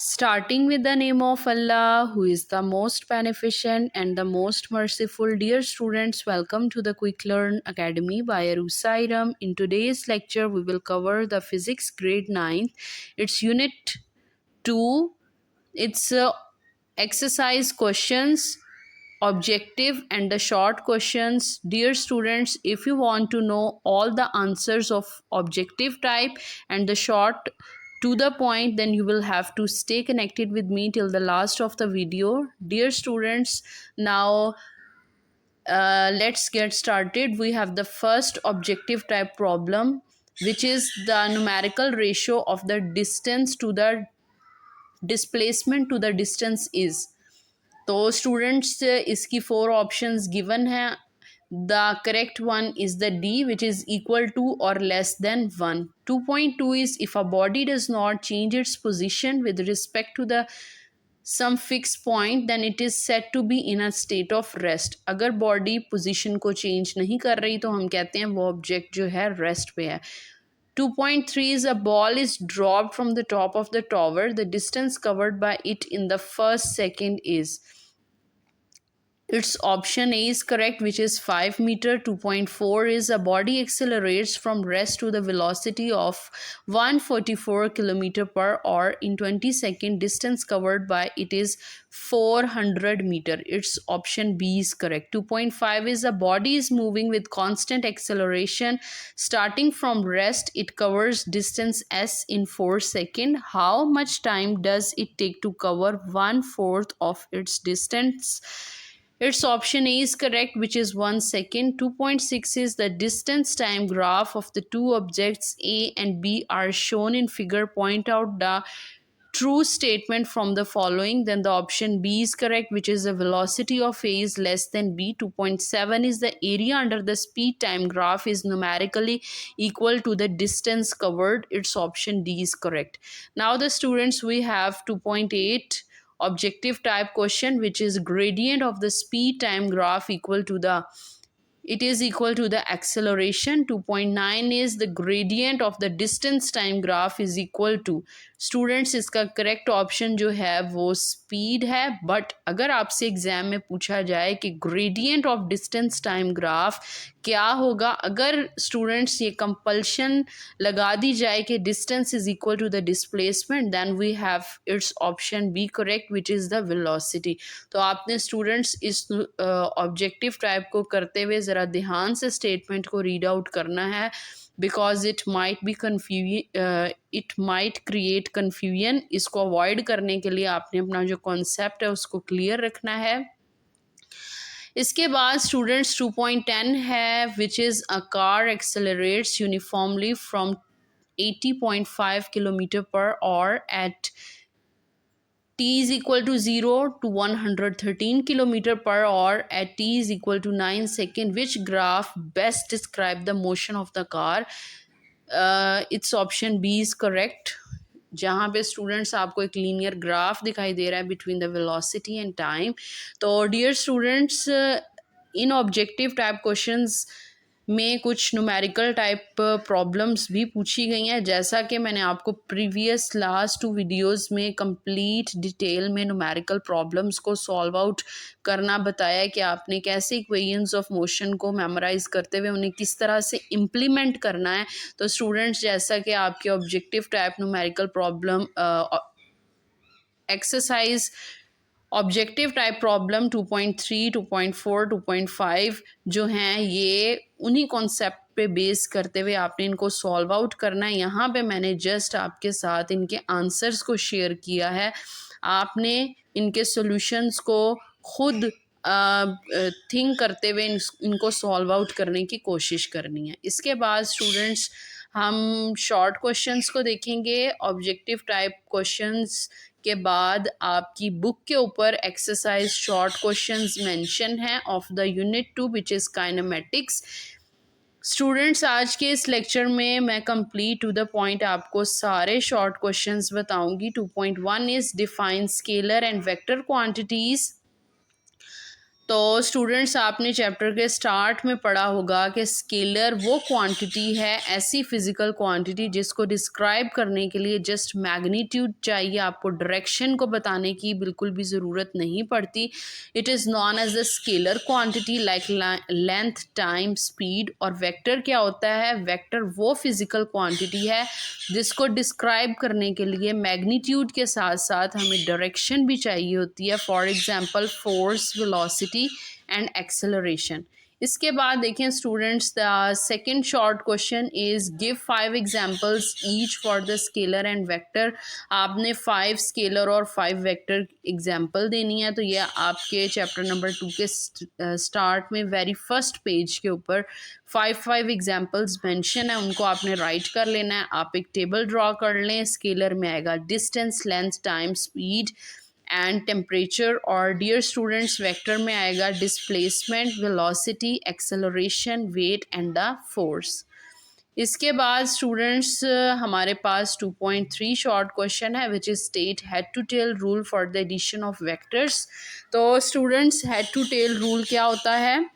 Starting with the name of Allah, who is the most beneficent and the most merciful. Dear students, welcome to the Quick Learn Academy by Arusairam. In today's lecture, we will cover the Physics Grade 9. It's Unit 2. It's exercise questions, objective and the short questions. Dear students, if you want to know all the answers of objective type and the short to the point, then you will have to stay connected with me till the last of the video. Dear students, now let's get started. We have the first objective type problem, which is the numerical ratio of the distance to the displacement to the distance is. तो students इसकी 4 options given है. The correct one is the D, which is equal to और less than 1. 2.2 is if a body does not change its position with respect to the some fix point then it is set to be in a state of rest. अगर body position को change नहीं कर रही तो हम कहते हैं वो ऑब्जेक्ट जो है रेस्ट पे है. 2.3 is a ball is dropped from the top of the tower. The distance covered by it in the first second is. Its option A is correct, which is 5 meter. 2.4 is a body accelerates from rest to the velocity of 144 kilometer per hour in 20 second. Distance covered by it is 400 meter. Its option B is correct. 2.5 is a body is moving with constant acceleration starting from rest. It covers distance s in 4 seconds. How much time does it take to cover 1/4 of its distance? Its option A is correct, which is 1 second. 2.6 is the distance time graph of the two objects A and B are shown in figure. Point out the true statement from the following. Then the option B is correct, which is the velocity of A is less than B. 2.7 is the area under the speed time graph is numerically equal to the distance covered. Its option D is correct. Now the students, we have 2.8 objective type question, which is gradient of the speed time graph equal to the it is equal to the acceleration. 2.9 is the gradient of the distance time graph is equal to. Students इसका correct option जो है वो speed है. But अगर आपसे exam में पूछा जाए कि gradient of distance time graph क्या होगा, अगर स्टूडेंट्स ये कंपल्शन लगा दी जाए कि distance is equal to the displacement, then we have its option b correct, which is the velocity. तो आपने स्टूडेंट्स इस ऑब्जेक्टिव टाइप को करते हुए ज़रा ध्यान से स्टेटमेंट को रीड आउट करना है, because it might be it might create confusion. इसको अवॉइड करने के लिए आपने अपना जो कॉन्सेप्ट है उसको क्लियर रखना है. इसके बाद स्टूडेंट्स 2.10 है, which is a car accelerates uniformly from 80.5 kilometre per hour at t is equal to 0 to 113 kilometer per hour at t is equal to 9 seconds. Which graph best describe the motion of the car? Its option B is correct, जहाँ पे students आपको एक linear graph दिखाई दे रहा है between the velocity and time. तो dear students, इन objective type questions में कुछ न्यूमेरिकल टाइप प्रॉब्लम्स भी पूछी गई हैं. जैसा कि मैंने आपको प्रीवियस लास्ट 2 वीडियोस में कंप्लीट डिटेल में न्यूमेरिकल प्रॉब्लम्स को सॉल्व आउट करना बताया कि आपने कैसे इक्वेशंस ऑफ मोशन को मेमोराइज करते हुए उन्हें किस तरह से इम्प्लीमेंट करना है. तो स्टूडेंट्स, जैसा कि आपके objective type numerical problem exercise objective type problem 2.3, 2.4, 2.5 जो हैं ये उन्हीं कॉन्सेप्ट पे बेस करते हुए आपने इनको सॉल्व आउट करना है. यहाँ पे मैंने जस्ट आपके साथ इनके आंसर्स को शेयर किया है. आपने इनके सॉल्यूशंस को खुद थिंक करते हुए इनको सॉल्व आउट करने की कोशिश करनी है. इसके बाद स्टूडेंट्स हम शॉर्ट क्वेश्चंस को देखेंगे. ऑब्जेक्टिव टाइप क्वेश्चंस के बाद आपकी बुक के ऊपर एक्सरसाइज शॉर्ट क्वेश्चंस मेंशन है of the unit 2, which is kinematics. Students, आज के इस लेक्चर में मैं कंप्लीट टू द पॉइंट आपको सारे शॉर्ट क्वेश्चंस बताऊंगी. 2.1 is define scalar and vector quantities. तो स्टूडेंट्स आपने चैप्टर के स्टार्ट में पढ़ा होगा कि स्केलर वो क्वांटिटी है, ऐसी फिजिकल क्वांटिटी जिसको डिस्क्राइब करने के लिए जस्ट मैग्नीट्यूड चाहिए, आपको डायरेक्शन को बताने की बिल्कुल भी ज़रूरत नहीं पड़ती। It is known as the scalar quantity like length, time, speed. और वेक्टर क्या होता है? वेक्टर वो फिजिकल क्वांटिटी है जिसको डिस्क्राइब करने के लिए मैग्नीट्यूड के साथ साथ हमें डायरेक्शन भी चाहिए होती है। For example force, velocity and acceleration. इसके बाद देखें students, the second short question is give 5 examples each for the scalar and vector. आपने 5 स्केलर और 5 वेक्टर एग्जांपल देनी है। तो ये आपके चैप्टर नंबर 2 के स्टार्ट में वेरी फर्स्ट पेज के ऊपर 5 एग्जाम्पल्स मेंशन है, उनको आपने राइट कर लेना है। आप एक टेबल ड्रॉ कर लें। स्केलर में आएगा distance, length, time, speed and temperature. और डियर स्टूडेंट्स, वेक्टर में आएगा displacement, velocity, acceleration, weight and the force. इसके बाद स्टूडेंट्स हमारे पास 2.3 शॉर्ट क्वेश्चन है which is state head to tail rule for the addition of vectors. तो students, head to tail rule क्या होता है?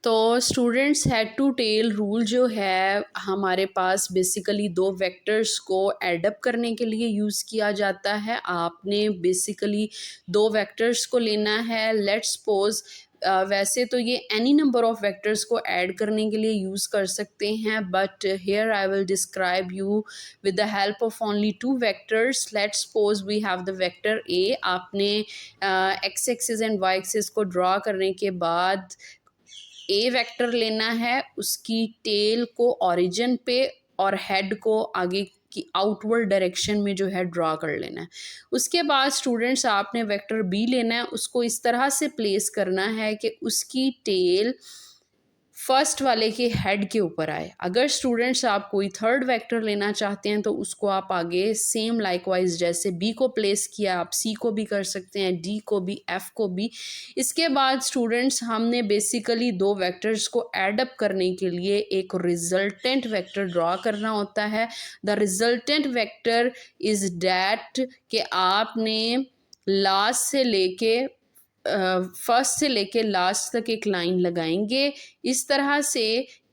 तो students, head to tail rule जो है हमारे पास बेसिकली दो वेक्टर्स को एडअप करने के लिए यूज़ किया जाता है। आपने बेसिकली दो वेक्टर्स को लेना है। लेट्स सपोज वैसे तो ये एनी नंबर ऑफ वेक्टर्स को ऐड करने के लिए यूज़ कर सकते हैं, but here I will describe you with the help of only two vectors. Let's suppose we have the vector A. आपने X axis and Y axis को draw करने के बाद ए वेक्टर लेना है, उसकी टेल को ओरिजिन पे और हेड को आगे की आउटवर्ड डायरेक्शन में जो है ड्रॉ कर लेना है। उसके बाद स्टूडेंट्स आपने वेक्टर बी लेना है, उसको इस तरह से प्लेस करना है कि उसकी टेल फर्स्ट वाले के हेड के ऊपर आए। अगर स्टूडेंट्स आप कोई थर्ड वेक्टर लेना चाहते हैं तो उसको आप आगे सेम लाइकवाइज जैसे बी को प्लेस किया आप सी को भी कर सकते हैं, डी को भी, एफ को भी। इसके बाद स्टूडेंट्स हमने बेसिकली दो वेक्टर्स को एडअप करने के लिए एक रिजल्टेंट वेक्टर ड्रॉ करना होता है। The resultant vector is that कि आपने लास्ट से लेके फर्स्ट से लेके लास्ट तक एक लाइन लगाएंगे इस तरह से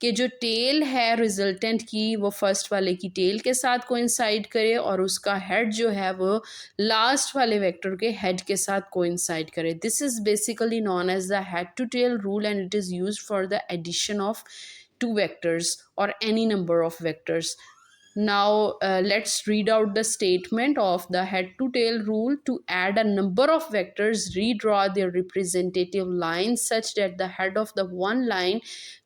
कि जो टेल है रिजल्टेंट की वो फर्स्ट वाले की टेल के साथ कोइंसाइड करे और उसका हेड जो है वो लास्ट वाले वेक्टर के हेड के साथ कोइंसाइड करे। This is basically known as the head to tail rule and it is used for the addition of two vectors or any number of vectors. Now let's read out the statement of the head to tail rule. To add a number of vectors, redraw their representative lines such that the head of the one line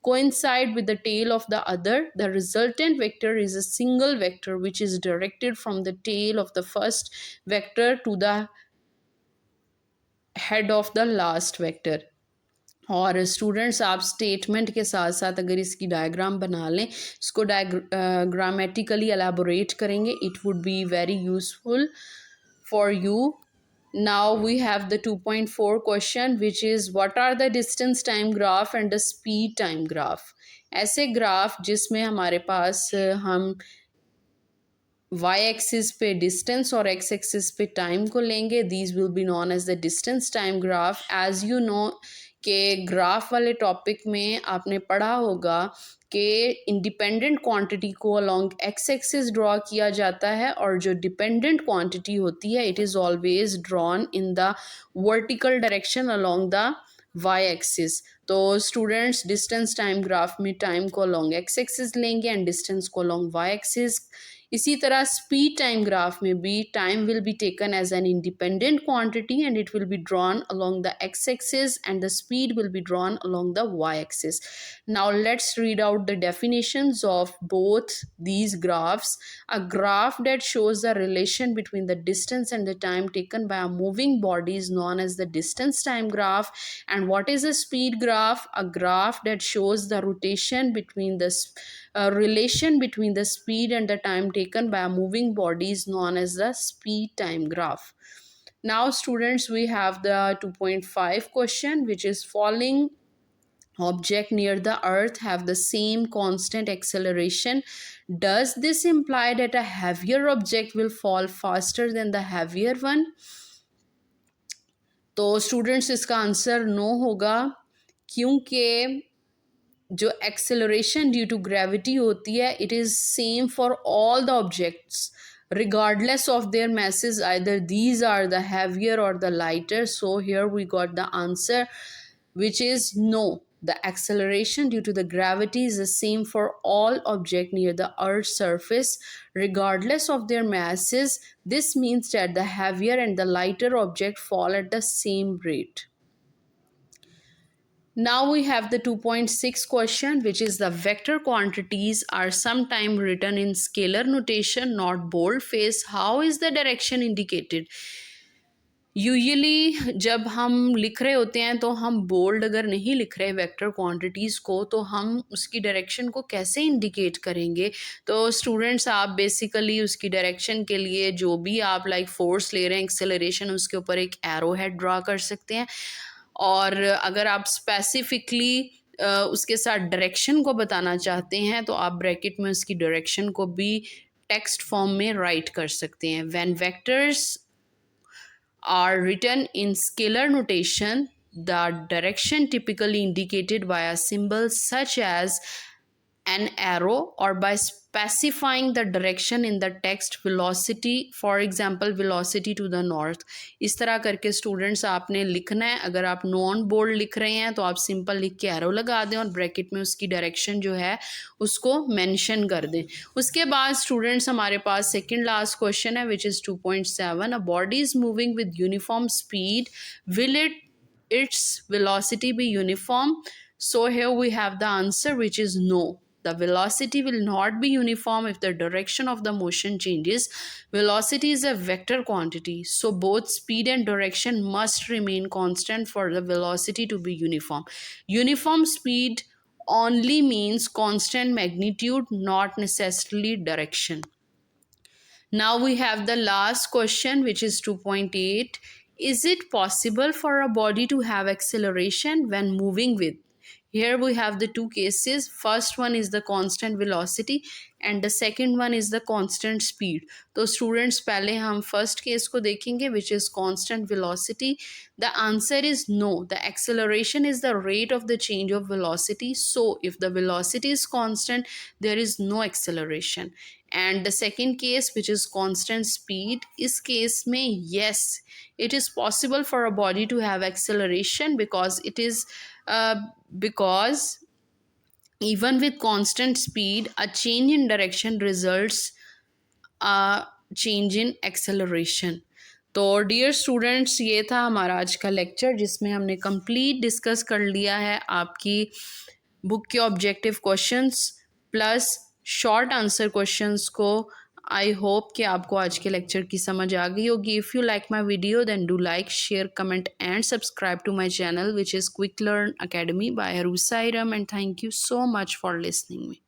coincide with the tail of the other. The resultant vector is a single vector which is directed from the tail of the first vector to the head of the last vector. और students आप statement के साथ साथ अगर इसकी diagram बना लें, इसको ग्रामेटिकली एलाबोरेट करेंगे, it would be very useful for you. Now we have the 2.4 question which is what are the distance time graph and the speed time graph. ऐसे ग्राफ जिसमें हमारे पास हम वाई एक्सिस पे डिस्टेंस और x axis पे time को लेंगे, these will be known as the distance time graph. As you know के ग्राफ वाले टॉपिक में आपने पढ़ा होगा कि इंडिपेंडेंट क्वांटिटी को अलोंग एक्स एक्सिस ड्रॉ किया जाता है और जो डिपेंडेंट क्वांटिटी होती है it is always drawn in the vertical direction along the y axis. तो स्टूडेंट्स डिस्टेंस टाइम ग्राफ में टाइम को अलोंग एक्स एक्सिस लेंगे एंड डिस्टेंस को अलोंग वाई एक्सिस। इसी तरह स्पीड टाइम ग्राफ में भी time will be taken as an independent quantity and it will be drawn along the x axis and the speed will be drawn along the y axis. Now let's read out the definitions of both these graphs. A graph that shows the relation between the distance and the time taken by a moving body is known as the distance time graph. And what is a speed graph? A graph that shows the rotation between the relation between the speed and the time taken by a moving body is known as the speed time graph. Now students, we have the 2.5 question which is falling object near the earth have the same constant acceleration. Does this imply that a heavier object will fall faster than the heavier one? तो students इसका answer no होगा, क्योंकि जो acceleration due to gravity होती है it is same for all the objects regardless of their masses, either these are the heavier or the lighter. So here we got the answer, which is no. The acceleration due to the gravity is the same for all objects near the earth's surface regardless of their masses. This means that the heavier and the lighter object fall at the same rate. Now we have the 2.6 question, which is the vector quantities are sometimes written in scalar notation, not boldface. How is the direction indicated? Usually जब हम लिख रहे होते हैं तो हम bold अगर नहीं लिख रहे वेक्टर क्वांटिटीज़ को, तो हम उसकी डायरेक्शन को कैसे इंडिकेट करेंगे? तो स्टूडेंट्स आप बेसिकली उसकी डायरेक्शन के लिए जो भी आप लाइक फोर्स ले रहे हैं, एक्सेलरेशन, उसके ऊपर एक एरो हेड ड्रा कर सकते हैं। और अगर आप स्पेसिफिकली उसके साथ डायरेक्शन को बताना चाहते हैं तो आप ब्रैकेट में उसकी डायरेक्शन को भी टेक्स्ट फॉर्म में राइट कर सकते हैं। When vectors are written in scalar notation, the direction typically indicated by a symbol such as an arrow or by specifying the direction in the text, velocity, for example velocity to the north। इस तरह करके students आपने लिखना है। अगर आप non bold लिख रहे हैं तो आप सिंपल लिख के एरो लगा दें और ब्रैकेट में उसकी डायरेक्शन जो है उसको मेंशन कर दें। उसके बाद स्टूडेंट्स हमारे पास सेकंड लास्ट क्वेश्चन है, which is 2.7। A body is moving with uniform speed, will its velocity be uniform? So here we have the answer, which is no. The velocity will not be uniform if the direction of the motion changes. Velocity is a vector quantity, so both speed and direction must remain constant for the velocity to be uniform. Uniform speed only means constant magnitude, not necessarily direction. Now we have the last question, which is 2.8. Is it possible for a body to have acceleration when moving with? Here we have the two cases. First one is the constant velocity and the second one is the constant speed. तो students पहले हम first case को देखेंगे, which is constant velocity. The answer is no. The acceleration is the rate of the change of velocity. So if the velocity is constant, there is no acceleration. And the second case, which is constant speed, इस case में yes, it is possible for a body to have acceleration because even with constant speed, a change in direction results a change in acceleration. तो dear students, ये था हमारा आज का lecture, जिसमें हमने कंप्लीट डिस्कस कर लिया है आपकी बुक के objective questions plus short answer questions को। आई होप कि आपको आज के लेक्चर की समझ आ गई होगी। If you like my video then do like, share, comment and subscribe to my channel, which is Quick Learn Academy by Arusa Iram, and thank you so much for listening me.